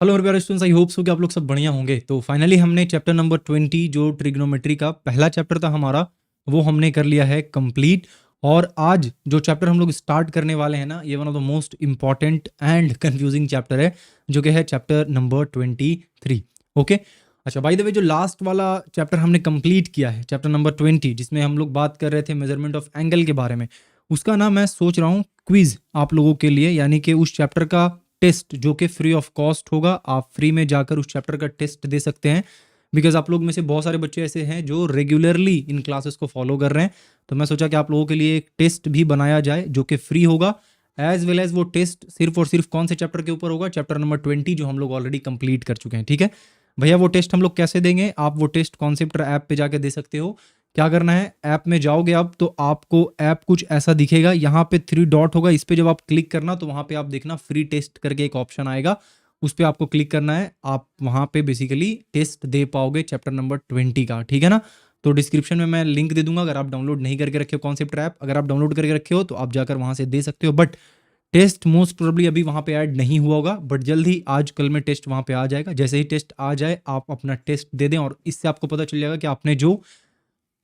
Hello मेरे प्यारे students, I hope so कि आप लोग सब बढ़िया होंगे। तो फाइनली हमने चैप्टर नंबर 20 जो ट्रिग्नोमेट्री का पहला चैप्टर था हमारा, वो हमने कर लिया है कंप्लीट। और आज जो चैप्टर हम लोग स्टार्ट करने वाले हैं ना, ये one of the most important and confusing chapter है, जो कि है चैप्टर नंबर 23। ओके, अच्छा, बाय द वे जो लास्ट वाला चैप्टर हमने कंप्लीट किया है, चैप्टर नंबर 20, जिसमें हम लोग बात कर रहे थे मेजरमेंट ऑफ एंगल के बारे में, उसका ना मैं सोच रहा हूँ क्विज आप लोगों के लिए, यानी कि उस चैप्टर का टेस्ट जो कि फ्री ऑफ कॉस्ट होगा। आप फ्री में जाकर उस चैप्टर का टेस्ट दे सकते हैं, बिकॉज आप लोग में से बहुत सारे बच्चे ऐसे हैं जो रेगुलरली इन क्लासेस को फॉलो कर रहे हैं। तो मैं सोचा कि आप लोगों के लिए एक टेस्ट भी बनाया जाए जो कि फ्री होगा, एज वेल एज वो टेस्ट सिर्फ और सिर्फ कौन से चैप्टर के ऊपर होगा, चैप्टर नंबर 20 जो हम लोग ऑलरेडी कंप्लीट कर चुके हैं। ठीक है भैया, वो टेस्ट हम लोग कैसे देंगे? आप वो टेस्ट कॉन्सेप्ट ऐप पे जाके दे सकते हो। क्या करना है, ऐप में जाओगे अब तो आपको ऐप कुछ ऐसा दिखेगा, यहाँ पे 3 डॉट होगा, इस पे जब आप क्लिक करना तो वहाँ पे आप देखना फ्री टेस्ट करके एक ऑप्शन आएगा, उस पर आपको क्लिक करना है। आप वहाँ पे बेसिकली टेस्ट दे पाओगे चैप्टर नंबर 20 का। ठीक है ना? तो डिस्क्रिप्शन में मैं लिंक दे दूंगा, अगर आप डाउनलोड नहीं करके रखे हो कॉन्सेप्ट ऐप, अगर आप डाउनलोड करके रखे हो तो आप जाकर वहाँ से दे सकते हो। बट टेस्ट मोस्ट प्रोबेबली अभी वहाँ पे ऐड नहीं हुआ होगा, बट जल्द ही आज कल में टेस्ट वहाँ पे आ जाएगा। जैसे ही टेस्ट आ जाए आप अपना टेस्ट दे दें, और इससे आपको पता चल जाएगा कि आपने जो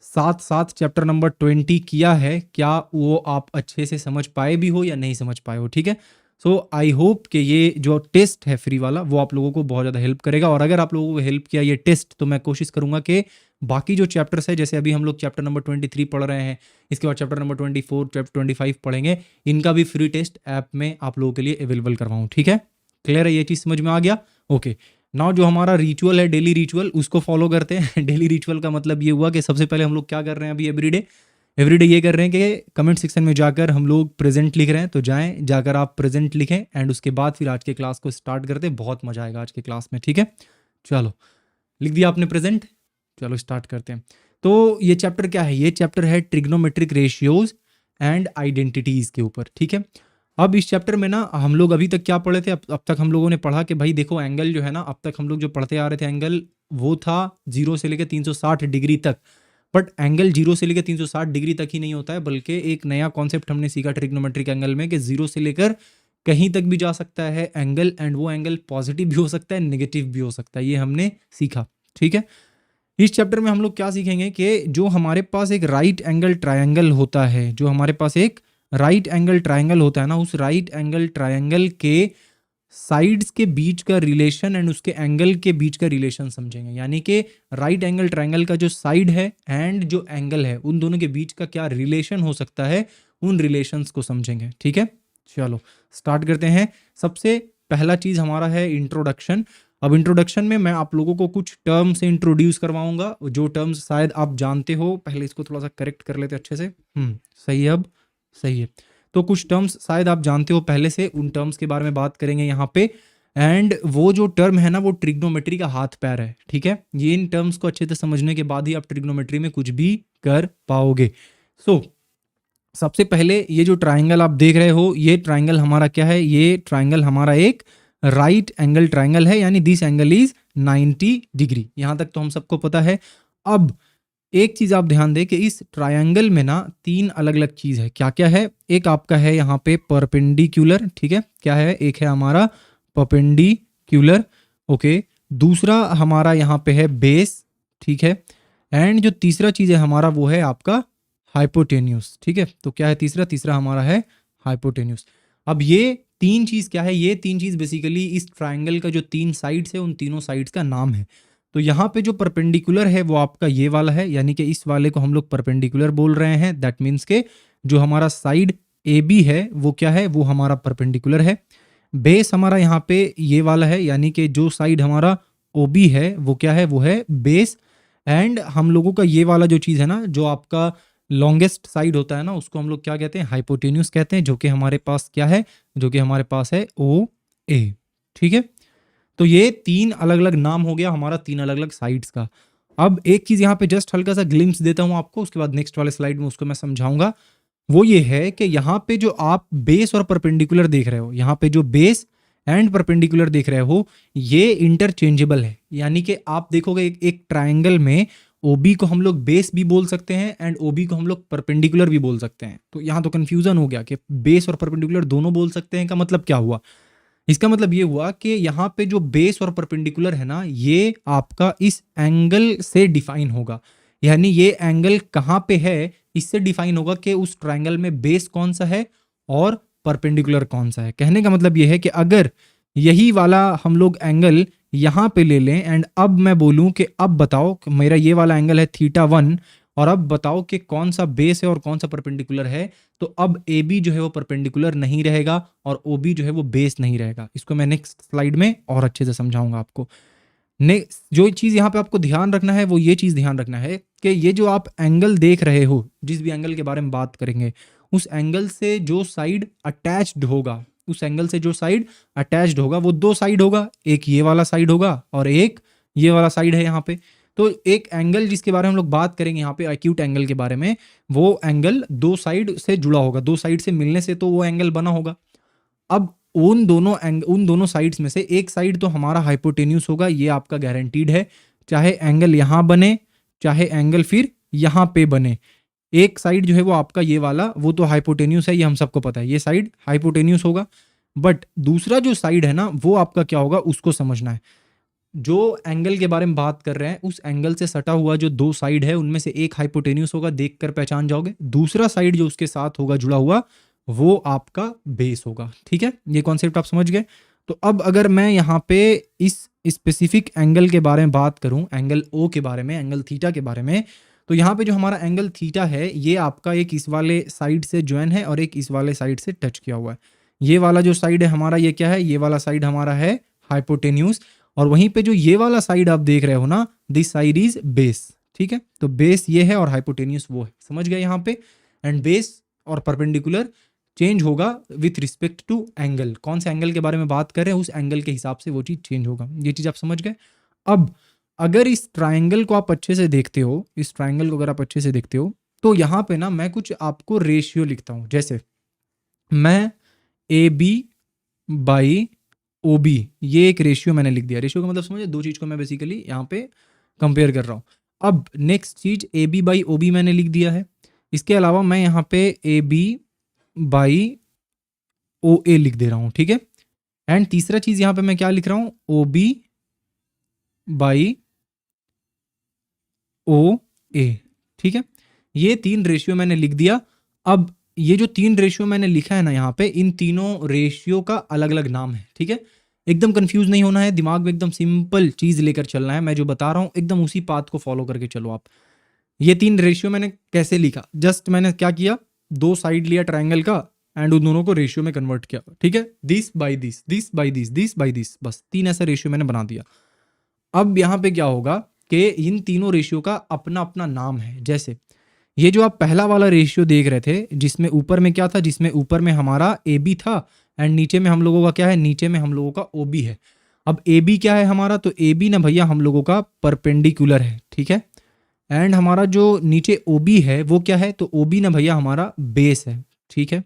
साथ साथ चैप्टर नंबर 20 किया है, क्या वो आप अच्छे से समझ पाए भी हो या नहीं समझ पाए हो। ठीक है, सो आई होप कि ये जो टेस्ट है फ्री वाला, वो आप लोगों को बहुत ज़्यादा हेल्प करेगा। और अगर आप लोगों को हेल्प किया ये टेस्ट, तो मैं कोशिश करूंगा कि बाकी जो चैप्टर्स है, जैसे अभी हम लोग चैप्टर नंबर 23 पढ़ रहे हैं, इसके बाद चैप्टर नंबर 24, चैप्टर 25 पढ़ेंगे, इनका भी फ्री टेस्ट ऐप में आप लोगों के लिए अवेलेबल करवाऊँ। ठीक है, क्लियर है? ये चीज़ समझ में आ गया? ओके, नाउ जो हमारा रिचुअल है, डेली रिचुअल, उसको फॉलो करते हैं। डेली रिचुअल का मतलब ये हुआ कि सबसे पहले हम लोग क्या कर रहे हैं अभी एवरीडे ये कर रहे हैं कि कमेंट सेक्शन में जाकर हम लोग प्रेजेंट लिख रहे हैं, तो जाकर आप प्रेजेंट लिखें, एंड उसके बाद फिर आज के क्लास को स्टार्ट करते हैं। बहुत मजा आएगा आज के क्लास में। ठीक है, चलो, लिख दिया आपने प्रेजेंट, चलो स्टार्ट करते हैं। तो ये चैप्टर क्या है? ये चैप्टर है ट्रिग्नोमेट्रिक रेशियोज एंड आइडेंटिटीज के ऊपर। ठीक है, अब इस चैप्टर में ना हम लोग अभी तक क्या पढ़े थे? अब तक हम लोगों ने पढ़ा कि भाई देखो, एंगल जो है ना, अब तक हम लोग जो पढ़ते आ रहे थे एंगल, वो था 0 से लेकर 360 डिग्री तक। बट एंगल 0 से लेकर 360 डिग्री तक ही नहीं होता है, बल्कि एक नया कॉन्सेप्ट हमने सीखा ट्रिग्नोमेट्रिक एंगल में, कि 0 से लेकर कहीं तक भी जा सकता है एंगल, एंड वो एंगल पॉजिटिव भी हो सकता है, नेगेटिव भी हो सकता है। ये हमने सीखा। ठीक है, इस चैप्टर में हम लोग क्या सीखेंगे कि जो हमारे पास एक राइट एंगल ट्रायंगल होता है, जो हमारे पास एक राइट एंगल ट्रायंगल होता है ना, उस राइट एंगल ट्रायंगल के साइड्स के बीच का रिलेशन एंड उसके एंगल के बीच का रिलेशन समझेंगे। यानी कि राइट एंगल ट्रायंगल का जो साइड है एंड जो एंगल है, उन दोनों के बीच का क्या रिलेशन हो सकता है, उन रिलेशंस को समझेंगे। ठीक है, चलो स्टार्ट करते हैं। सबसे पहला चीज हमारा है इंट्रोडक्शन। अब इंट्रोडक्शन में मैं आप लोगों को कुछ टर्म्स से इंट्रोड्यूस करवाऊंगा, जो टर्म्स शायद आप जानते हो। पहले इसको थोड़ा सा करेक्ट कर लेते अच्छे से। सही है, अब सही है। तो कुछ टर्म्स शायद आप जानते हो पहले से, उन टर्म्स के बारे में बात करेंगे यहाँ पे। एंड वो जो टर्म है ना, वो ट्रिग्नोमेट्री का हाथ पैर है। ठीक है, ये इन टर्म्स को अच्छे से समझने के बाद ही आप ट्रिग्नोमेट्री में कुछ भी कर पाओगे। सो सबसे पहले ये जो ट्राइंगल आप देख रहे हो, ये ट्राइंगल हमारा क्या है? ये ट्राइंगल हमारा एक राइट एंगल ट्राइंगल है, यानी दिस एंगल इज 90 डिग्री। यहां तक तो हम सबको पता है। अब एक चीज आप ध्यान दें कि इस ट्रायंगल में ना 3 अलग अलग चीज है। क्या क्या है? एक आपका है यहाँ पे परपेंडिकुलर। ठीक है, क्या है? एक है हमारा परपेंडिकुलर। ओके, दूसरा हमारा यहाँ पे है बेस। ठीक है, एंड जो तीसरा चीज है हमारा, वो है आपका हाइपोटेन्यूस। ठीक है, तो क्या है तीसरा हमारा है हाइपोटेन्यूस। अब ये 3 चीज क्या है? ये 3 चीज बेसिकली इस ट्राइंगल का जो 3 साइड्स है, उन तीनों साइड्स का नाम है। तो यहाँ पे जो परपेंडिकुलर है वो आपका ये वाला है, यानी कि इस वाले को हम लोग परपेंडिकुलर बोल रहे हैं। दैट मीन्स के जो हमारा साइड ए बी है वो क्या है? वो हमारा परपेंडिकुलर है। बेस हमारा यहाँ पे ये वाला है, यानी कि जो साइड हमारा ओ बी है वो क्या है? वो है बेस। एंड हम लोगों का ये वाला जो चीज़ है ना, जो आपका लॉन्गेस्ट साइड होता है ना, उसको हम लोग क्या कहते हैं? हाइपोटेन्यूस कहते हैं, जो कि हमारे पास क्या है? जो कि हमारे पास है ओ ए। ठीक है, तो ये 3 अलग अलग नाम हो गया हमारा 3 अलग अलग साइड्स का। अब एक चीज यहाँ पे जस्ट हल्का सा ग्लिम्स देता हूँ आपको, उसके बाद नेक्स्ट वाले स्लाइड में उसको मैं समझाऊंगा। वो ये है कि यहाँ पे जो आप बेस और परपेंडिकुलर देख रहे हो, यहाँ पे जो बेस एंड परपेंडिकुलर देख रहे हो, ये इंटरचेंजेबल है। यानी कि आप देखोगे एक ट्राइंगल में ओबी को हम लोग बेस भी बोल सकते हैं एंड ओबी को हम लोग परपेंडिकुलर भी बोल सकते हैं। तो यहाँ तो कंफ्यूजन हो गया कि बेस और परपेंडिकुलर दोनों बोल सकते हैं, का मतलब क्या हुआ? इसका मतलब ये हुआ कि यहाँ पे जो बेस और परपेंडिकुलर है ना, ये आपका इस एंगल से डिफाइन होगा। यानी ये एंगल कहाँ पे है, इससे डिफाइन होगा कि उस ट्रायंगल में बेस कौन सा है और परपेंडिकुलर कौन सा है। कहने का मतलब ये है कि अगर यही वाला हम लोग एंगल यहाँ पे ले लें एंड अब मैं बोलूँ कि अब बताओ कि मेरा ये वाला एंगल है θ1 और अब बताओ कि कौन सा बेस है और कौन सा परपेंडिकुलर है, तो अब ए बी जो है वो परपेंडिकुलर नहीं रहेगा और ओ बी जो है वो बेस नहीं रहेगा। इसको मैं नेक्स्ट स्लाइड में और अच्छे से समझाऊंगा आपको। नेक्स्ट जो चीज़ यहाँ पे आपको ध्यान रखना है वो ये चीज़ ध्यान रखना है कि ये जो आप एंगल देख रहे हो, जिस भी एंगल के बारे में बात करेंगे, उस एंगल से जो साइड अटैच्ड होगा, उस एंगल से जो साइड अटैच्ड होगा वो दो साइड होगा, एक ये वाला साइड होगा और एक ये वाला साइड है यहाँ पे। तो एक एंगल जिसके बारे में हम लोग बात करेंगे यहाँ पे एक्यूट एंगल के बारे में, वो एंगल दो साइड से जुड़ा होगा, दो साइड से मिलने से तो वो एंगल बना होगा। अब उन दोनों साइड्स में से एक साइड तो हमारा हाइपोटेन्यूस होगा, ये आपका गारंटीड है, चाहे एंगल यहाँ बने चाहे एंगल फिर यहाँ पे बने। एक साइड जो है वो आपका ये वाला वो तो हाइपोटेन्यूस है, ये हम सबको पता है, ये साइड हाइपोटेन्यूस होगा। बट दूसरा जो साइड है ना वो आपका क्या होगा उसको समझना है। जो एंगल के बारे में बात कर रहे हैं उस एंगल से सटा हुआ जो दो साइड है उनमें से एक हाइपोटेन्यूस होगा, देखकर पहचान जाओगे। दूसरा साइड जो उसके साथ होगा जुड़ा हुआ वो आपका बेस होगा। ठीक है, ये कॉन्सेप्ट आप समझ गए। तो अब अगर मैं यहाँ पे इस स्पेसिफिक एंगल के बारे में बात करूं, एंगल ओ के बारे में, एंगल थीटा के बारे में, तो यहाँ पे जो हमारा एंगल थीटा है ये आपका एक इस वाले साइड से ज्वाइन है और एक इस वाले साइड से टच किया हुआ है। ये वाला जो साइड है हमारा ये क्या है, ये वाला साइड हमारा है हाइपोटेन्यूस और वहीं पे जो ये वाला साइड आप देख रहे हो ना, दिस साइड इज बेस। ठीक है, तो बेस ये है और हाइपोटेन्यूस वो है, समझ गए यहाँ पे। एंड बेस और परपेंडिकुलर चेंज होगा विथ रिस्पेक्ट टू एंगल, कौन से एंगल के बारे में बात कर रहे हैं उस एंगल के हिसाब से वो चीज़ चेंज होगा। ये चीज़ आप समझ गए। अब अगर इस ट्राइंगल को आप अच्छे से देखते हो, इस ट्राइंगल को अगर आप अच्छे से देखते हो तो यहाँ पे ना मैं कुछ आपको रेशियो लिखता हूँ। जैसे मैं A B by O B, ये एक रेशियो मैंने लिख दिया। रेशियो का मतलब समझे, दो चीज़ को मैं बेसिकली यहाँ पे कंपेयर कर रहा हूँ। अब नेक्स्ट चीज़ A B by O B मैंने लिख दिया है। इसके अलावा मैं यहाँ पे ए बी बाई ओ ए लिख दे रहा हूँ। ठीक है, एंड तीसरा चीज़ यहाँ पे मैं क्या लिख रहा हूँ, ओ बी बाई ओ ए। ठीक है, ये तीन रेशियो मैंने लिख दिया। अब ये जो तीन रेशियो मैंने लिखा है ना यहाँ पे, इन तीनों रेशियो का अलग अलग नाम है। ठीक है, एकदम कंफ्यूज नहीं होना है, दिमाग में एकदम सिंपल चीज़ लेकर चलना है। मैं जो बता रहा हूँ एकदम उसी पाथ को फॉलो करके चलो आप। ये तीन रेशियो मैंने कैसे लिखा, जस्ट मैंने क्या किया, दो साइड लिया ट्राइंगल का एंड उन दोनों को रेशियो में कन्वर्ट किया। ठीक है, this by this, this by this, this by this, बस तीन ऐसा रेशियो मैंने बना दिया। अब यहाँ पे क्या होगा कि इन तीनों रेशियो का अपना अपना नाम है। जैसे ये जो आप पहला वाला रेशियो देख रहे थे जिसमें ऊपर में क्या था, जिसमें ऊपर में हमारा ए बी था एंड नीचे में हम लोगों का क्या है, नीचे में हम लोगों का ओ बी है। अब ए बी क्या है हमारा, तो ए बी ना भैया हम लोगों का परपेंडिकुलर है। ठीक है, एंड हमारा जो नीचे ओ बी है वो क्या है, तो ओ बी ना भैया हमारा बेस है। ठीक है,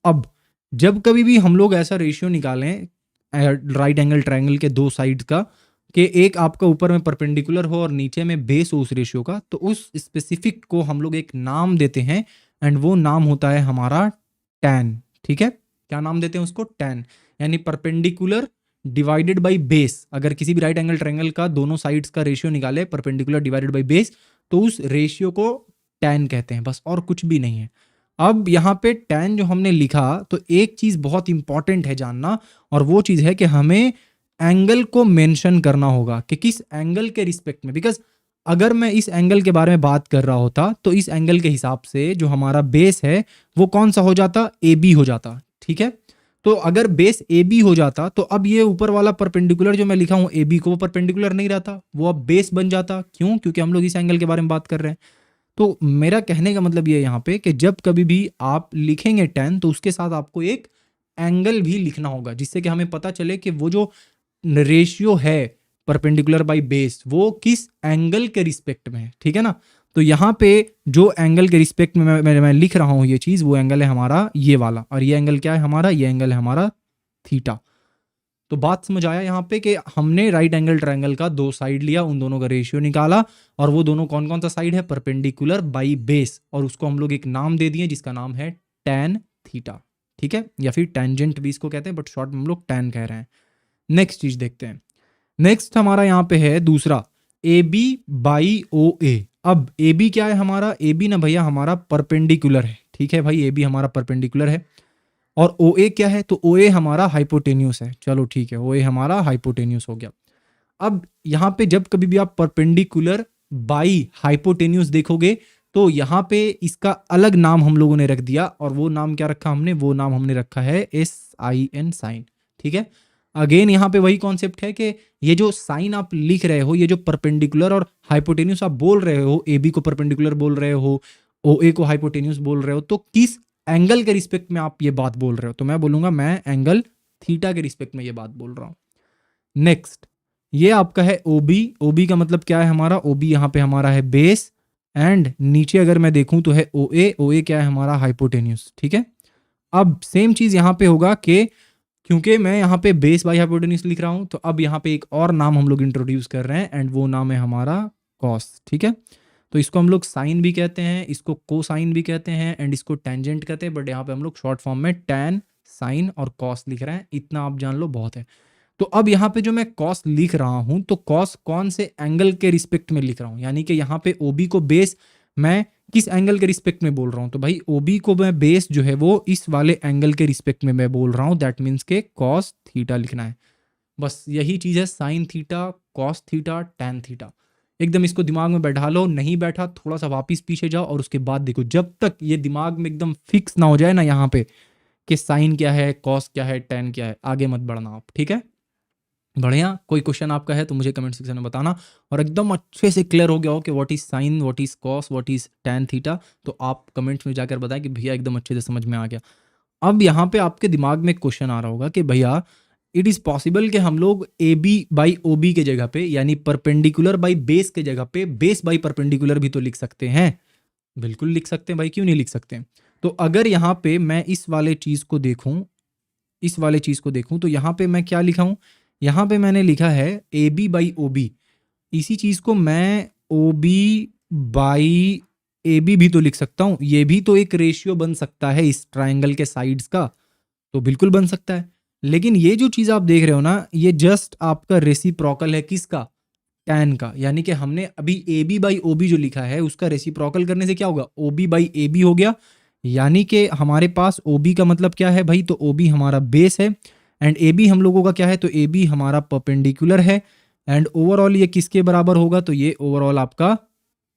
अब जब कभी भी हम लोग ऐसा रेशियो निकालें राइट एंगल ट्रायंगल के दो साइड का, कि एक आपका ऊपर में परपेंडिकुलर हो और नीचे में बेस हो उस रेशियो का, तो उस स्पेसिफिक को हम लोग एक नाम देते हैं एंड वो नाम होता है हमारा टैन। ठीक है, क्या नाम देते हैं उसको, टैन, यानी परपेंडिकुलर डिवाइडेड बाय बेस। अगर किसी भी राइट एंगल ट्रायंगल का दोनों साइड्स का रेशियो निकाले परपेंडिकुलर डिवाइडेड बाय बेस, तो उस रेशियो को टैन कहते हैं, बस और कुछ भी नहीं है। अब यहाँ पे टैन जो हमने लिखा, तो एक चीज़ बहुत इंपॉर्टेंट है जानना, और वो चीज़ है कि हमें एंगल को मेंशन करना होगा कि किस एंगल के रिस्पेक्ट में। बिकॉज अगर मैं इस एंगल के बारे में बात कर रहा होता तो इस एंगल के हिसाब से जो हमारा बेस है वो कौन सा हो जाता, ए बी हो जाता। ठीक है, तो अगर बेस ए बी हो जाता तो अब ये ऊपर वाला परपेंडिकुलर जो मैं लिखा हूँ ए बी को, वो परपेंडिकुलर नहीं रहता, वो अब बेस बन जाता। क्यों, क्योंकि हम लोग इस एंगल के बारे में बात कर रहे हैं। तो मेरा कहने का मतलब ये है यहाँ पे कि जब कभी भी आप लिखेंगे टैन तो उसके साथ आपको एक एंगल भी लिखना होगा, जिससे कि हमें पता चले कि वो जो रेशियो है परपेंडिकुलर बाय बेस वो किस एंगल के रिस्पेक्ट में है। ठीक है ना, तो यहाँ पे जो एंगल के रिस्पेक्ट में मैं लिख रहा हूँ ये चीज़, वो एंगल है हमारा ये वाला, और ये एंगल क्या है हमारा, ये एंगल है हमारा थीटा। तो बात समझ आया यहाँ पे कि हमने राइट एंगल ट्रायंगल का दो साइड लिया, उन दोनों का रेशियो निकाला, और वो दोनों कौन कौन सा साइड है, परपेंडिकुलर बाई बेस, और उसको हम लोग एक नाम दे दिए जिसका नाम है टैन थीटा। ठीक है, या फिर टेंजेंट भी इसको कहते हैं, बट शॉर्ट में हम लोग tan कह रहे हैं। नेक्स्ट चीज देखते हैं। नेक्स्ट हमारा यहाँ पे है दूसरा ए बी बाई ओ ए। अब ए बी क्या है हमारा, ए बी ना भैया हमारा परपेंडिकुलर है, ठीक है भाई, ए बी हमारा परपेंडिकुलर है। और ओ ए क्या है, तो ओ ए हमारा हाइपोटेन्यूस है। चलो ठीक है, ओ ए हमारा हाइपोटेन्यूस हो गया। अब यहाँ पे जब कभी भी आप परपेंडिकुलर बाई हाइपोटेन्यूस देखोगे तो यहाँ पे इसका अलग नाम हम लोगों ने रख दिया, और वो नाम क्या रखा हमने, वो नाम हमने रखा है SIN, साइन। ठीक है, अगेन यहाँ पे वही कॉन्सेप्ट है कि ये जो साइन आप लिख रहे हो, ये जो परपेंडिकुलर और हाइपोटेन्यूस आप बोल रहे हो, ए बी को परपेंडिकुलर बोल रहे हो, ओ ए को हाइपोटेन्यूस बोल रहे हो, तो किस एंगल के रिस्पेक्ट में आप ये बात बोल रहे हो, तो मैं बोलूंगा मैं एंगल थीटा के रिस्पेक्ट में ये बात बोल रहा हूँ। नेक्स्ट ये आपका है ओबी। ओबी का मतलब क्या है हमारा, ओबी यहाँ पे हमारा है बेस, एंड नीचे अगर मैं देखूं तो है ओ ए। ओ ए क्या है हमारा, हाइपोटेन्यूस। ठीक है, अब सेम चीज यहाँ पे होगा कि क्योंकि मैं यहाँ पे बेस बाई हाइपोटेन्यूस लिख रहा हूँ, तो अब यहाँ पे एक और नाम हम लोग इंट्रोड्यूस कर रहे हैं, एंड वो नाम है हमारा कॉस। ठीक है, तो इसको हम लोग साइन भी कहते हैं, इसको कोसाइन भी कहते हैं, एंड इसको टेंजेंट कहते हैं, बट यहाँ पे हम लोग शॉर्ट फॉर्म में टैन, साइन और कॉस लिख रहे हैं। इतना आप जान लो बहुत है। तो अब यहाँ पे जो मैं कॉस लिख रहा हूं, तो कॉस कौन से एंगल के रिस्पेक्ट में लिख रहा हूं, यानी कि यहाँ पे ओबी को बेस मैं किस एंगल के रिस्पेक्ट में बोल रहा हूं, तो भाई ओबी को मैं बेस जो है वो इस वाले एंगल के रिस्पेक्ट में मैं बोल रहा हूं। दैट मीन्स के कॉस थीटा लिखना है। बस यही चीज है, sine theta, cos theta, tan theta. एकदम इसको दिमाग में बैठा लो, नहीं बैठा थोड़ा सा वापिस पीछे जाओ और उसके बाद देखो, जब तक ये दिमाग में एकदम फिक्स ना हो जाए ना यहाँ पे कि साइन क्या है, कॉस क्या है, टैन क्या है, आगे मत बढ़ना आप। ठीक है, बढ़िया। कोई क्वेश्चन आपका है तो मुझे कमेंट सेक्शन में बताना, और एकदम अच्छे से क्लियर हो गया हो कि what is sine, what is cos, what is tan theta, तो आप कमेंट्स में जाकर बताएं कि भैया एकदम अच्छे से समझ में आ गया। अब यहाँ पे आपके दिमाग में क्वेश्चन आ रहा होगा कि भैया इट इज पॉसिबल कि हम लोग A B by O B के जगह पे, यानी परपेंडिकुलर बाई बेस के जगह पे बेस बाई परपेंडिकुलर भी तो लिख सकते हैं। बिल्कुल लिख सकते हैं भाई, क्यों नहीं लिख सकते। तो अगर यहाँ पे मैं इस वाले चीज को देखूं, इस वाले चीज को देखूं, तो यहाँ पे मैं क्या लिखा हूं, यहाँ पे मैंने लिखा है A B by O B. इसी चीज को मैं O B by A B भी तो लिख सकता हूं। ये भी तो एक रेशियो बन सकता है इस ट्राइंगल के साइड्स का, तो बिल्कुल बन सकता है। लेकिन ये जो चीज आप देख रहे हो ना, ये जस्ट आपका रेसिप्रोकल है, किसका, टैन का। यानी कि हमने अभी A B by O B जो लिखा है उसका रेसिप्रोकल करने से क्या होगा, O B by A B हो गया। यानी कि हमारे पास ओ बी का मतलब क्या है भाई, तो ओ बी हमारा बेस है, एंड ए बी हम लोगों का क्या है, तो ए बी हमारा परपेंडिकुलर है, एंड ओवरऑल ये किसके बराबर होगा, तो ये ओवरऑल आपका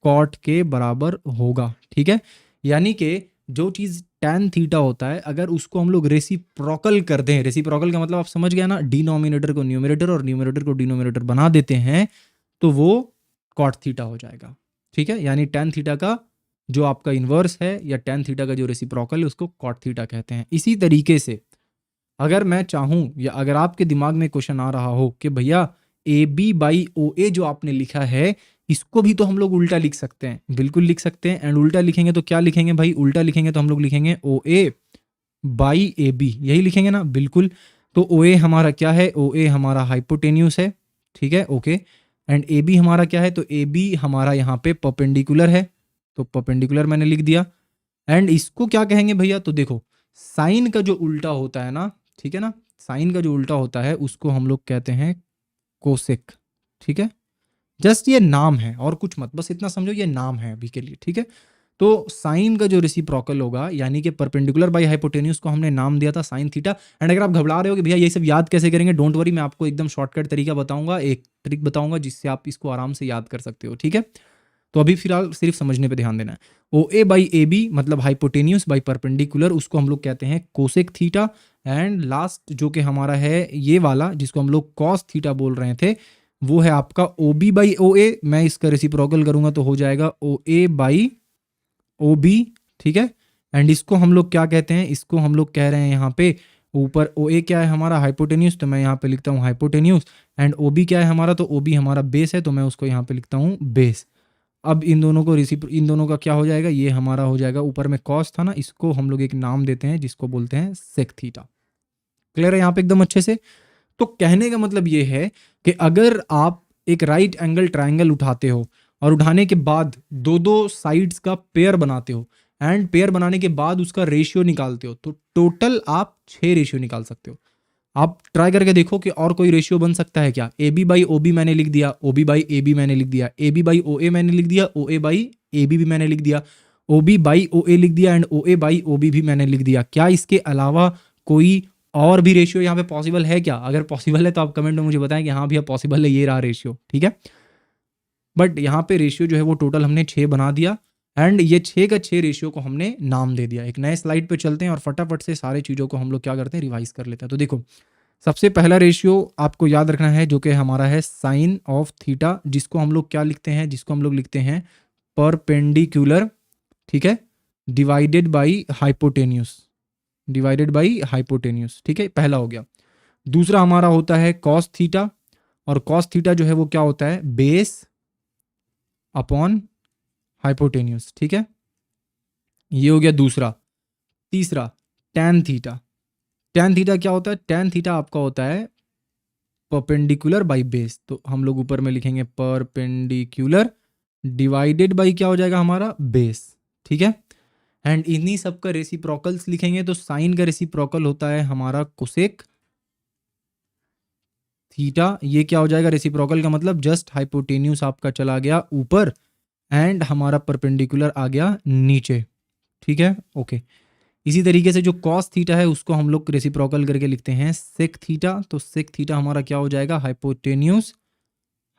कॉट के बराबर होगा। ठीक है, यानी कि जो चीज़ tan थीटा होता है, अगर उसको हम लोग रेसिप्रोकल कर दें, रेसिप्रोकल का मतलब आप समझ गया ना, डिनोमिनेटर को न्यूमरेटर और न्यूमरेटर को डिनोमिनेटर बना देते हैं, तो वो कॉट थीटा हो जाएगा। ठीक है, यानी tan थीटा का जो आपका इन्वर्स है, या tan थीटा का जो रेसिप्रोकल है, उसको कॉट थीटा कहते हैं। इसी तरीके से अगर मैं चाहूँ, या अगर आपके दिमाग में क्वेश्चन आ रहा हो कि भैया ए बी बाई ओ ए जो आपने लिखा है, इसको भी तो हम लोग उल्टा लिख सकते हैं। बिल्कुल लिख सकते हैं, एंड उल्टा लिखेंगे तो क्या लिखेंगे भाई, उल्टा लिखेंगे तो हम लोग लिखेंगे ओ ए बाई ए बी, यही लिखेंगे ना। बिल्कुल, तो ओ ए हमारा क्या है, ओ ए हमारा हाइपोटेन्यूस है। ठीक है, ओके, एंड ए बी हमारा क्या है, तो ए बी हमारा यहाँ पे परपेंडिकुलर है, तो परपेंडिकुलर मैंने लिख दिया। एंड इसको क्या कहेंगे भैया, तो देखो साइन का जो उल्टा होता है ना, ठीक है ना, साइन का जो उल्टा होता है उसको हम लोग कहते हैं कोसेक। ठीक है, जस्ट ये नाम है और कुछ मत, बस इतना समझो ये नाम है अभी के लिए। ठीक है, तो साइन का जो रेसिप्रोकल होगा, यानी कि परपेंडिकुलर बाई हाइपोटेन्यूस को हमने नाम दिया था साइन थीटा। एंड अगर आप घबरा रहे हो कि भैया ये सब याद कैसे करेंगे, डोंट वरी, मैं आपको एकदम शॉर्टकट तरीका बताऊंगा, एक ट्रिक बताऊंगा जिससे आप इसको आराम से याद कर सकते हो। ठीक है, तो अभी फिलहाल सिर्फ समझने पे ध्यान देना है। ओ ए बाई ए बी मतलब हाइपोटेन्यूस बाई परपेंडिकुलर, उसको हम लोग कहते हैं कोसेक थीटा। एंड लास्ट जो कि हमारा है ये वाला, जिसको हम लोग कॉस थीटा बोल रहे थे, वो है आपका ओ बी बाई ओ ए। मैं इसका रेसिप्रोकल करूंगा तो हो जाएगा ओ ए बाई ओ बी। ठीक है, एंड इसको हम लोग क्या कहते हैं, इसको हम लोग कह रहे हैं यहाँ पे ऊपर ओ ए क्या है हमारा, हाइपोटेन्यूस, तो मैं यहाँ पे लिखता हूँ हाइपोटेन्यूस। एंड ओ बी क्या है हमारा, तो ओ बी हमारा बेस है, तो मैं उसको यहाँ पे लिखता हूँ बेस। अब इन दोनों को इन दोनों का क्या हो जाएगा, ये हमारा हो जाएगा, ऊपर में कॉस था ना, इसको हम लोग एक नाम देते हैं जिसको बोलते हैं सेक थीटा। क्लियर है यहाँ पे एकदम अच्छे से। तो कहने का मतलब ये है कि अगर आप एक राइट एंगल ट्रायंगल उठाते हो और उठाने के बाद दो दो साइड्स का पेयर बनाते हो, एंड पेयर बनाने के बाद उसका रेशियो निकालते हो, तो टोटल आप 6 रेशियो निकाल सकते हो। आप ट्राई करके देखो कि और कोई रेशियो बन सकता है क्या। A B by O B मैंने लिख दिया, O B by A B मैंने लिख दिया, ए बी बाई ओ ए मैंने लिख दिया, ओ ए बाई ए बी भी मैंने लिख दिया, O B by O A लिख दिया and O A by O B भी मैंने लिख दिया। क्या इसके अलावा कोई और भी रेशियो यहाँ पे पॉसिबल है क्या? अगर पॉसिबल है तो आप कमेंट में मुझे बताएं कि हाँ भैया पॉसिबल है, ये रहा रेशियो, ठीक है। बट यहाँ पे रेशियो जो है वो टोटल हमने 6 बना दिया एंड ये 6 का 6 रेशियो को हमने नाम दे दिया। एक नए स्लाइड पे चलते हैं और फटाफट से सारी चीज़ों को हम लोग क्या करते हैं, रिवाइज कर लेते हैं। तो देखो, सबसे पहला रेशियो आपको याद रखना है जो कि हमारा है साइन ऑफ थीटा, जिसको हम लोग क्या लिखते हैं, जिसको हम लोग लिखते हैं परपेंडिकुलर, ठीक है, divided by hypotenuse, divided by hypotenuse, ठीक है, पहला हो गया। दूसरा हमारा होता है कॉस थीटा, और कॉस थीटा जो है वो क्या होता है, बेस अपॉन हाइपोटेन्यूस, ठीक है, ये हो गया दूसरा। तीसरा टैन थीटा, टैन थीटा क्या होता है, टैन थीटा आपका होता है परपेंडिकुलर बाई बेस, तो हम लोग ऊपर में लिखेंगे परपेंडिकुलर डिवाइडेड बाई क्या हो जाएगा हमारा, बेस, ठीक है। एंड इन्हीं सब का रेसिप्रोकल्स लिखेंगे, तो साइन का रेसिप्रोकल होता है हमारा कोसेक थीटा, ये क्या हो जाएगा, रेसिप्रोकल का मतलब जस्ट हाइपोटेन्यूस आपका चला गया ऊपर एंड हमारा परपेंडिकुलर आ गया नीचे, ठीक है, ओके। इसी तरीके से जो कॉस थीटा है उसको हम लोग रेसिप्रोकल करके लिखते हैं सेक थीटा, तो सेक थीटा हमारा क्या हो जाएगा, hypotenuse,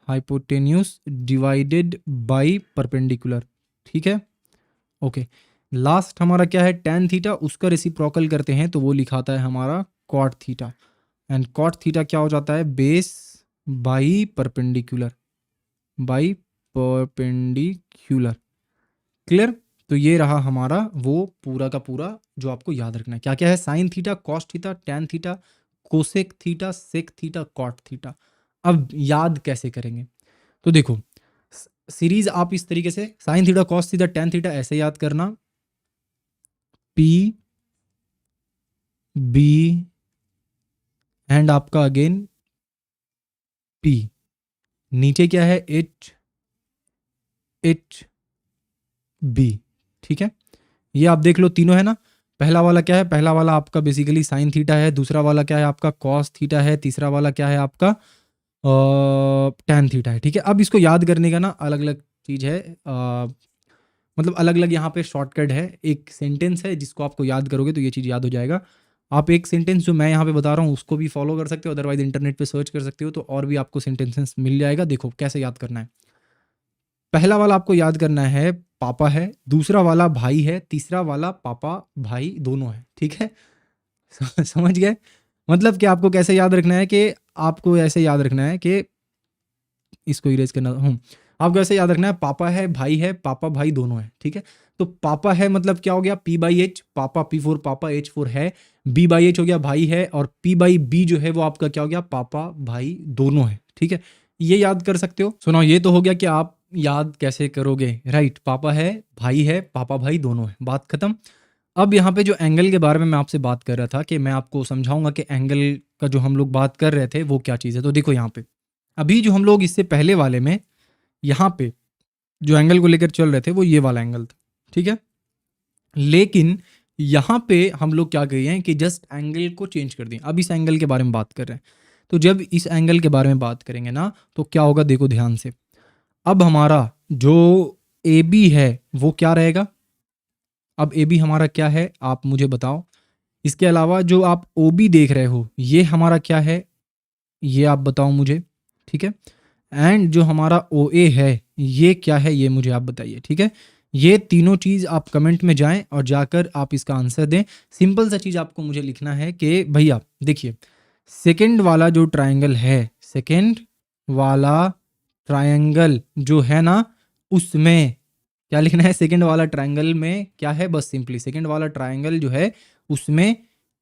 hypotenuse divided by perpendicular, ठीक है, ओके। लास्ट हमारा क्या है, टैन थीटा, उसका रेसिप्रोकल करते हैं तो वो लिखाता है हमारा cot theta, and cot theta क्या हो जाता है, base by perpendicular, by perpendicular, clear. तो ये रहा हमारा वो पूरा का पूरा जो आपको याद रखना है। क्या क्या है, sine theta, cos theta, tan theta, cosec theta, sec theta, cot theta. अब याद कैसे करेंगे, तो देखो सीरीज आप इस तरीके से sign theta, cos theta, tan theta ऐसे याद करना, पी बी एंड आपका अगेन पी, नीचे क्या है, एच एच बी, ठीक है। ये आप देख लो तीनों है ना, पहला वाला क्या है, पहला वाला आपका बेसिकली साइन थीटा है, दूसरा वाला क्या है आपका कॉस थीटा है, तीसरा वाला क्या है आपका टैन थीटा है, ठीक है। अब इसको याद करने का ना अलग अलग चीज़ है, मतलब अलग अलग यहाँ पे शॉर्टकट है। एक सेंटेंस है जिसको आपको याद करोगे तो ये चीज़ याद हो जाएगा। आप एक सेंटेंस जो मैं यहाँ पे बता रहा हूँ उसको भी फॉलो कर सकते हो, अदरवाइज इंटरनेट पे सर्च कर सकते हो तो और भी आपको सेंटेंसेस मिल जाएगा। देखो कैसे याद करना है, पहला वाला आपको याद करना है पापा है, दूसरा वाला भाई है, तीसरा वाला पापा भाई दोनों है, ठीक है। समझ गए, मतलब कि आपको कैसे याद रखना है, कि आपको ऐसे याद रखना है कि इसको इरेज करना हूँ, आपको ऐसे याद रखना है पापा है, पापा भाई दोनों है, ठीक है। तो पापा है मतलब क्या हो गया, पी बाई एच, पापा पी फोर पापा, एच फोर है, बी बाई एच हो गया भाई है, और पी बाई बी जो है वो आपका क्या हो गया, पापा भाई दोनों है, ठीक है। ये याद कर सकते हो। सुनो, ये तो हो गया कि आप याद कैसे करोगे, राइट, पापा है, पापा भाई दोनों है, बात खत्म। अब यहाँ पे जो एंगल के बारे में मैं आपसे बात कर रहा था कि मैं आपको समझाऊंगा कि एंगल का जो हम लोग बात कर रहे थे वो क्या चीज़ है। तो देखो यहाँ पे अभी जो हम लोग इससे पहले वाले में यहाँ पे जो एंगल को लेकर चल रहे थे वो ये वाला एंगल था, ठीक है। लेकिन यहाँ पे हम लोग क्या कर रहे हैं कि जस्ट एंगल को चेंज कर दिए, अब इस एंगल के बारे में बात कर रहे हैं। तो जब इस एंगल के बारे में बात करेंगे ना तो क्या होगा, देखो ध्यान से, अब हमारा जो ए बी है वो क्या रहेगा, अब ए बी हमारा क्या है आप मुझे बताओ। इसके अलावा जो आप ओ बी देख रहे हो ये हमारा क्या है, ये आप बताओ मुझे, ठीक है। एंड जो हमारा ओ ए है ये क्या है, ये मुझे आप बताइए, ठीक है। ये तीनों चीज़ आप कमेंट में जाएं और जाकर आप इसका आंसर दें। सिंपल सा चीज़ आपको मुझे लिखना है कि भैया देखिए, सेकंड वाला जो ट्रायंगल है, सेकंड वाला ट्रायंगल जो है ना उसमें क्या लिखना है, सेकंड वाला ट्रायंगल में क्या है, बस सिंपली सेकंड वाला ट्रायंगल जो है उसमें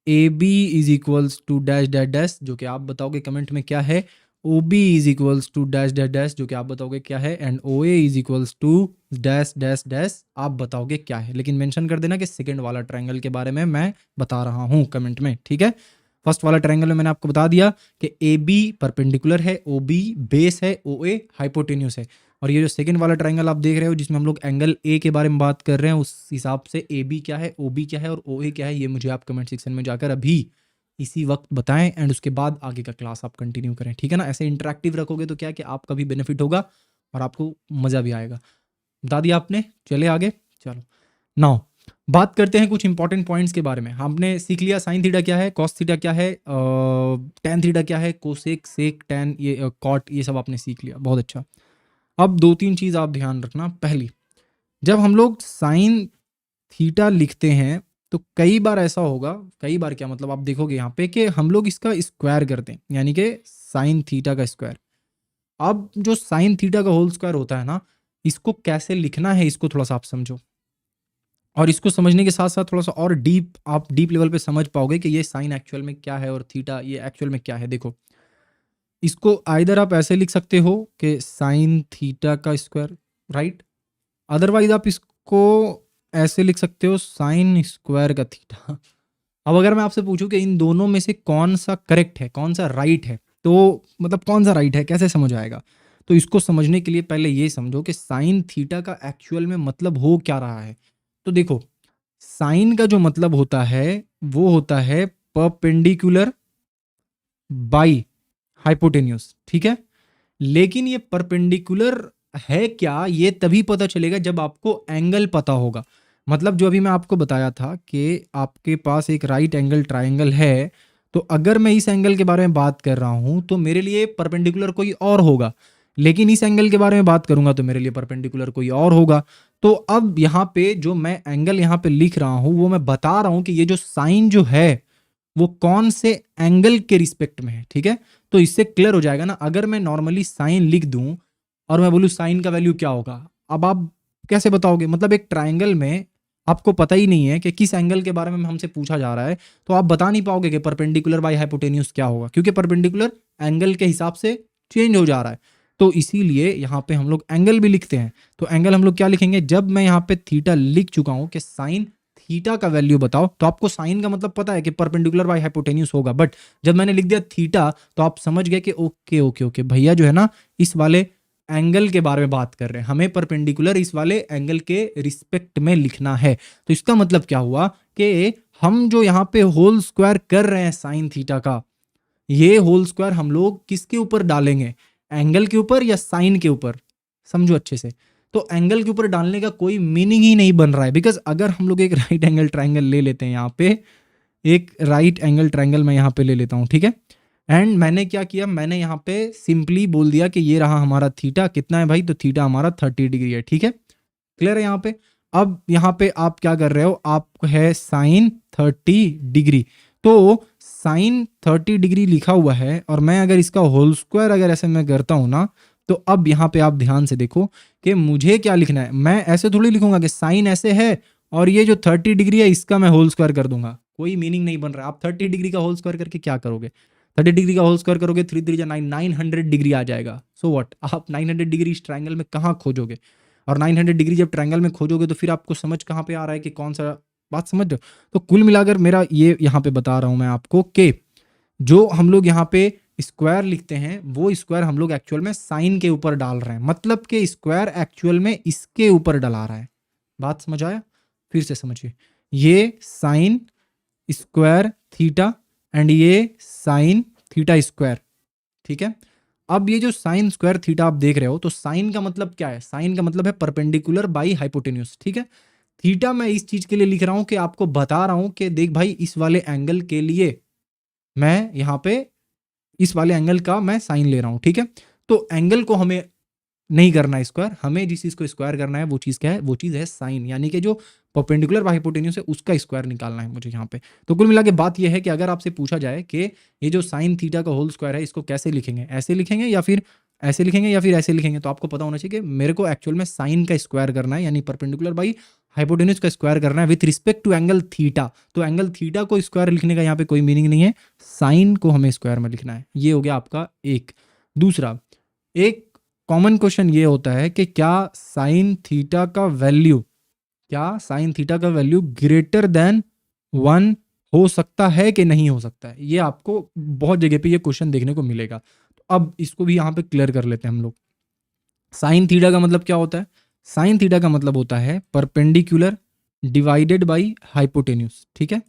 A B is equals to dash dash dash, जो कि आप बताओगे कमेंट में क्या है, O B is equals to dash dash dash, जो कि आप बताओगे क्या है, and O A is equals to dash dash dash, आप बताओगे क्या है। लेकिन मेंशन कर देना कि सेकंड वाला ट्रायंगल के बारे में मैं बता रहा हूँ कमेंट में, ठीक है। फर्स्ट वाला ट्रायंगल में मैंने आपको बता दिया कि ए बी परपेंडिकुलर है, ओ बी बेस है, ओ ए हाइपोटेन्यूस है, और ये जो सेकंड वाला ट्रायंगल आप देख रहे हो जिसमें हम लोग एंगल ए के बारे में बात कर रहे हैं, उस हिसाब से ए बी क्या है, ओ बी क्या है और ओ ए क्या है, ये मुझे आप कमेंट सेक्शन में जाकर अभी इसी वक्त बताएं एंड उसके बाद आगे का क्लास आप कंटिन्यू करें, ठीक है ना। ऐसे इंटरेक्टिव रखोगे तो क्या है कि आपका भी बेनिफिट होगा और आपको मज़ा भी आएगा। बता दिया आपने, चले आगे। चलो नाउ बात करते हैं कुछ इंपॉर्टेंट पॉइंट्स के बारे में। हमने सीख लिया साइन थीटा क्या है, कॉस थीटा क्या है, टैन थीटा क्या है, कोसेक सेक टैन ये कॉट, ये सब आपने सीख लिया, बहुत अच्छा। अब 2-3 चीज़ आप ध्यान रखना। पहली, जब हम लोग साइन थीटा लिखते हैं तो कई बार ऐसा होगा, कई बार क्या मतलब आप देखोगे यहाँ पे कि हम लोग इसका स्क्वायर करते हैं, यानी कि साइन थीटा का स्क्वायर। अब जो साइन थीटा का होल स्क्वायर होता है ना, इसको कैसे लिखना है इसको थोड़ा सा आप समझो, और इसको समझने के साथ साथ थोड़ा सा और आप डीप लेवल पे समझ पाओगे कि ये साइन एक्चुअल में क्या है और थीटा ये एक्चुअल में क्या है। देखो, इसको आइदर आप ऐसे लिख सकते हो कि साइन थीटा का स्क्वायर, राइट, अदरवाइज आप इसको ऐसे लिख सकते हो साइन स्क्वायर का थीटा। अब अगर मैं आपसे पूछूं कि इन दोनों में से कौन सा करेक्ट है, कौन सा राइट है, तो मतलब कौन सा राइट है कैसे समझ आएगा। तो इसको समझने के लिए पहले ये समझो कि साइन थीटा का एक्चुअल में मतलब हो क्या रहा है। तो देखो, साइन का जो मतलब होता है वो होता है परपेंडिकुलर बाई हाइपोटेन्यूस, ठीक है। लेकिन ये परपेंडिकुलर है क्या, ये तभी पता चलेगा जब आपको एंगल पता होगा। मतलब जो अभी मैं आपको बताया था कि आपके पास एक राइट एंगल ट्रायंगल है, तो अगर मैं इस एंगल के बारे में बात कर रहा हूं तो मेरे लिए परपेंडिकुलर कोई और होगा, लेकिन इस एंगल के बारे में बात करूंगा तो मेरे लिए परपेंडिकुलर कोई और होगा। तो अब यहाँ पे जो मैं एंगल यहाँ पे लिख रहा हूं वो मैं बता रहा हूं कि ये जो साइन जो है वो कौन से एंगल के रिस्पेक्ट में है, ठीक है। तो इससे क्लियर हो जाएगा ना। अगर मैं नॉर्मली साइन लिख दूं और मैं बोलूं साइन का वैल्यू क्या होगा, अब आप कैसे बताओगे। मतलब एक ट्रायंगल में आपको पता ही नहीं है कि किस एंगल के बारे में हमसे पूछा जा रहा है, तो आप बता नहीं पाओगे कि परपेंडिकुलर बाय हाइपोटेन्यूस क्या होगा, क्योंकि परपेंडिकुलर एंगल के हिसाब से चेंज हो जा रहा है। तो इसीलिए यहाँ पे हम लोग एंगल भी लिखते हैं। तो एंगल हम लोग क्या लिखेंगे, जब मैं यहाँ पे थीटा लिख चुका हूं कि साइन थीटा का वैल्यू बताओ, तो आपको साइन का मतलब पता है कि परपेंडिकुलर बाय हाइपोटेन्यूस होगा, बट जब मैंने लिख दिया थीटा तो आप समझ गए कि ओके ओके ओके भैया जो है ना इस वाले एंगल के बारे में बात कर रहे हैं, हमें परपेंडिकुलर इस वाले एंगल के रिस्पेक्ट में लिखना है। तो इसका मतलब क्या हुआ कि हम जो यहाँ पे होल स्क्वायर कर रहे हैं साइन थीटा का, ये होल स्क्वायर हम लोग किसके ऊपर डालेंगे, एंगल के ऊपर या साइन के ऊपर, समझो अच्छे से। तो एंगल के ऊपर डालने का कोई मीनिंग ही नहीं बन रहा है, बिकॉज अगर हम लोग एक राइट एंगल ट्रायंगल ले लेते हैं, यहाँ पे एक राइट एंगल ट्रायंगल मैं यहाँ पे ले लेता हूँ, ठीक है। एंड मैंने क्या किया, मैंने यहाँ पे सिंपली बोल दिया कि ये रहा हमारा थीटा, कितना है भाई, तो थीटा हमारा 30 डिग्री है, ठीक है। क्लियर है यहाँ पे। अब यहाँ पे आप क्या कर रहे हो, आप है साइन 30 डिग्री, तो साइन 30 डिग्री लिखा हुआ है और मैं अगर इसका होल स्क्वायर अगर ऐसे मैं करता हूं ना, तो अब यहाँ पे आप ध्यान से देखो कि मुझे क्या लिखना है। मैं ऐसे थोड़ी लिखूंगा कि साइन ऐसे है और ये जो 30 डिग्री है इसका मैं होल स्क्वायर कर दूंगा, कोई मीनिंग नहीं बन रहा। आप 30 डिग्री का होल स्क्वायर करके क्या करोगे, 30 डिग्री का होल स्क्वायर करोगे 3 3 9 900 डिग्री आ जाएगा। सो व्हाट, आप 900 डिग्री इस ट्रायंगल में कहाँ खोजोगे, और 900 डिग्री जब ट्रायंगल में खोजोगे तो फिर आपको समझ कहाँ पे आ रहा है कि कौन सा बात समझ रहे हो। तो कुल मिलाकर मेरा ये यहाँ पे बता रहा हूँ मैं आपको कि जो हम लोग यहाँ पे स्क्वायर लिखते हैं वो स्क्वायर हम लोग एक्चुअल में साइन के ऊपर डाल रहे हैं, मतलब कि स्क्वायर एक्चुअल में इसके ऊपर डला रहा है। बात समझ आया, फिर से समझिए, ये साइन स्क्वायर थीटा एंड ये साइन थीटा स्क्वायर, ठीक है। अब ये जो साइन स्क्वायर थीटा आप देख रहे हो, तो साइन का मतलब क्या है, साइन का मतलब है परपेंडिकुलर बाई हाइपोटेन्यूस, ठीक है। थीटा मैं इस चीज के लिए लिख रहा हूं कि आपको बता रहा हूं कि देख भाई इस वाले एंगल के लिए मैं यहाँ पे इस वाले एंगल का मैं साइन ले रहा हूं, ठीक है। तो एंगल को हमें नहीं करना है स्क्वायर, हमें जिस चीज को स्क्वायर करना है वो चीज क्या है, वो चीज है साइन, यानी कि जो परपेंडिकुलर बाय हाइपोटेन्यूस है उसका स्क्वायर निकालना है मुझे यहाँ पे। तो कुल मिला के बात यह है कि अगर आपसे पूछा जाए कि ये जो साइन थीटा का होल स्क्वायर है इसको कैसे लिखेंगे, ऐसे लिखेंगे या फिर ऐसे लिखेंगे या फिर ऐसे लिखेंगे, तो आपको पता होना चाहिए कि मेरे को एक्चुअल में साइन का स्क्वायर करना है, यानी परपेंडिकुलर बाई हाइपोटेन्यूस का स्क्वायर करना है with respect to angle theta. तो एंगल थीटा को स्क्वायर लिखने का यहाँ पे कोई मीनिंग नहीं है, साइन को हमें स्क्वायर में लिखना है। ये हो गया आपका एक। दूसरा, एक कॉमन क्वेश्चन ये होता है कि क्या साइन थीटा का वैल्यू, क्या साइन थीटा का वैल्यू ग्रेटर देन 1 हो सकता है कि नहीं हो सकता है। ये आपको बहुत जगह पे ये क्वेश्चन देखने को मिलेगा। तो अब इसको भी यहाँ पे क्लियर कर लेते हैं हम लोग। साइन थीटा का मतलब क्या होता है? साइन थीटा का मतलब होता है परपेंडिकुलर डिवाइडेड बाई हाइपोटेन्यूज, ठीक है।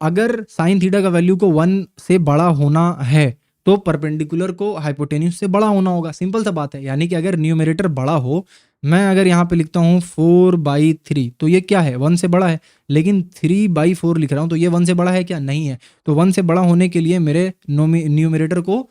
अगर साइन थीटा का वैल्यू को 1 से बड़ा होना है तो परपेंडिकुलर को हाइपोटेन्यूज से बड़ा होना होगा, सिंपल सा बात है। यानी कि अगर न्यूमरेटर बड़ा हो, मैं अगर यहाँ पे लिखता हूँ 4/3 तो ये क्या है? 1 से बड़ा है। लेकिन 3/4 लिख रहा हूँ तो ये 1 से बड़ा है क्या? नहीं है। तो 1 से बड़ा होने के लिए मेरे न्यूमरेटर को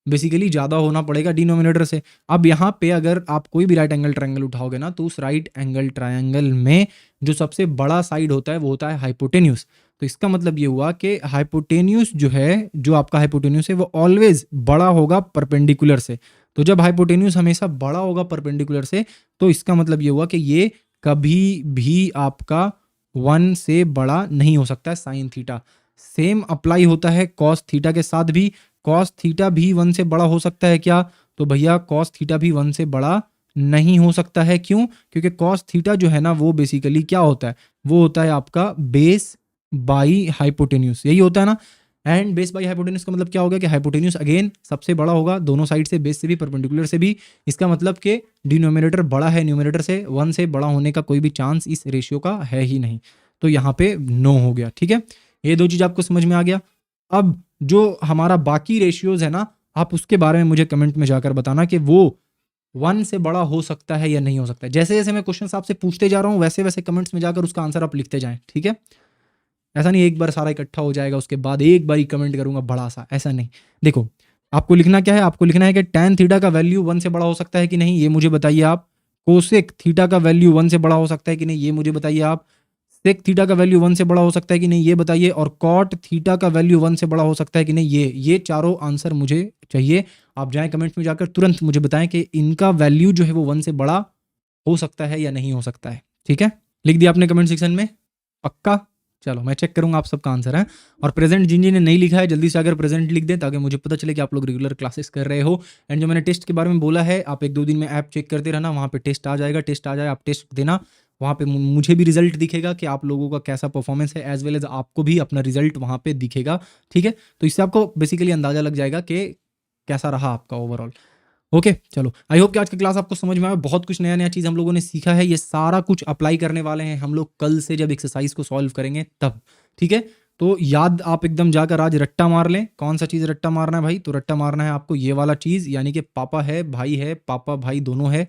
बेसिकली ज़्यादा होना पड़ेगा डिनोमिनेटर से। अब यहाँ पे अगर आप कोई भी राइट एंगल ट्रायंगल उठाओगे ना, तो उस राइट एंगल ट्रायंगल में जो सबसे बड़ा साइड होता है वो होता है हाइपोटेन्यूज। तो इसका मतलब ये हुआ कि हाइपोटेन्यूज जो है, जो आपका हाइपोटेन्यूज है वो ऑलवेज बड़ा होगा परपेंडिकुलर से। तो जब हाइपोटेन्यूज हमेशा बड़ा होगा परपेंडिकुलर से, तो इसका मतलब ये हुआ कि ये कभी भी आपका 1 से बड़ा नहीं हो सकता है साइन थीटा। सेम अप्लाई होता है कॉस थीटा के साथ भी। कॉस थीटा भी 1 से बड़ा हो सकता है क्या? तो भैया कॉस थीटा भी 1 से बड़ा नहीं हो सकता है। क्यों? क्योंकि कॉस थीटा जो है ना वो बेसिकली क्या होता है? वो होता है आपका बेस बाई हाइपोटेन्यूज, यही होता है ना। एंड बेस बाई हाइपोटेन्यूज का मतलब क्या होगा कि हाइपोटेन्यूज अगेन सबसे बड़ा होगा दोनों साइड से, बेस से भी परपेंडिकुलर से भी। इसका मतलब कि डिनोमिनेटर बड़ा है न्यूमरेटर से, 1 से बड़ा होने का कोई भी चांस इस रेशियो का है ही नहीं। तो यहाँ पे नो हो गया, ठीक है। ये दो चीज आपको समझ में आ गया। अब जो हमारा बाकी रेशियोज है ना, आप उसके बारे में मुझे कमेंट में जाकर बताना कि वो 1 से बड़ा हो सकता है या नहीं हो सकता है। जैसे जैसे मैं क्वेश्चन आपसे पूछते जा रहा हूँ वैसे वैसे कमेंट्स में जाकर उसका आंसर आप लिखते जाएं, ठीक है। ऐसा नहीं एक बार सारा इकट्ठा हो जाएगा उसके बाद एक बार ही कमेंट करूंगा बड़ा सा, ऐसा नहीं। देखो आपको लिखना क्या है? आपको लिखना है कि tan थीटा का वैल्यू 1 से बड़ा हो सकता है कि नहीं, ये मुझे बताइए आप। कोसेक थीटा का वैल्यू 1 से बड़ा हो सकता है कि नहीं, ये मुझे बताइए आप। सेक थीटा का वैल्यू 1 से बड़ा हो सकता है कि नहीं, ये बताइए। और कॉट थीटा का वैल्यू 1 से बड़ा हो सकता है कि नहीं, ये चारों आंसर मुझे चाहिए। आप जाएं कमेंट में जाकर तुरंत मुझे बताएं कि इनका वैल्यू जो है वो 1 से बड़ा हो सकता है या नहीं हो सकता है, ठीक है। लिख दिया आपने कमेंट सेक्शन में? पक्का? चलो मैं चेक करूंगा आप सबका आंसर है। और प्रेजेंट जिन जिन ने नहीं लिखा है जल्दी से अगर प्रेजेंट लिख दें ताकि मुझे पता चले कि आप लोग रेगुलर क्लासेस कर रहे हो। एंड जो मैंने टेस्ट के बारे में बोला है, आप 1-2 दिन में ऐप चेक करते रहना, वहाँ पे टेस्ट आ जाएगा। टेस्ट आ जाए आप टेस्ट देना, वहाँ पे मुझे भी रिजल्ट दिखेगा कि आप लोगों का कैसा परफॉर्मेंस है, एज वेल एज आपको भी अपना रिजल्ट वहाँ पे दिखेगा, ठीक है। तो इससे आपको बेसिकली अंदाजा लग जाएगा कि कैसा रहा आपका ओवरऑल। ओके चलो, आई होप कि आज की क्लास आपको समझ में आया। बहुत कुछ नया नया चीज़ हम लोगों ने सीखा है। ये सारा कुछ अप्लाई करने वाले हैं हम लोग कल से, जब एक्सरसाइज को सॉल्व करेंगे तब, ठीक है। तो याद आप एकदम जाकर आज रट्टा मार लें। कौन सा चीज़ रट्टा मारना है भाई? तो रट्टा मारना है आपको ये वाला चीज़, यानी कि पापा है भाई है, पापा भाई दोनों है।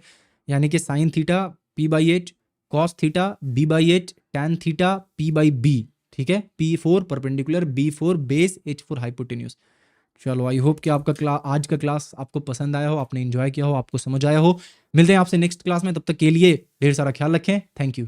यानी कि sine theta P/H, cos theta B/H, tan theta P/B, ठीक है। P4 perpendicular, B4 base, H4 hypotenuse. चलो आई होप कि आपका आज का क्लास आपको पसंद आया हो, आपने एंजॉय किया हो, आपको समझ आया हो। मिलते हैं आपसे नेक्स्ट क्लास में, तब तक के लिए ढेर सारा ख्याल रखें। Thank you.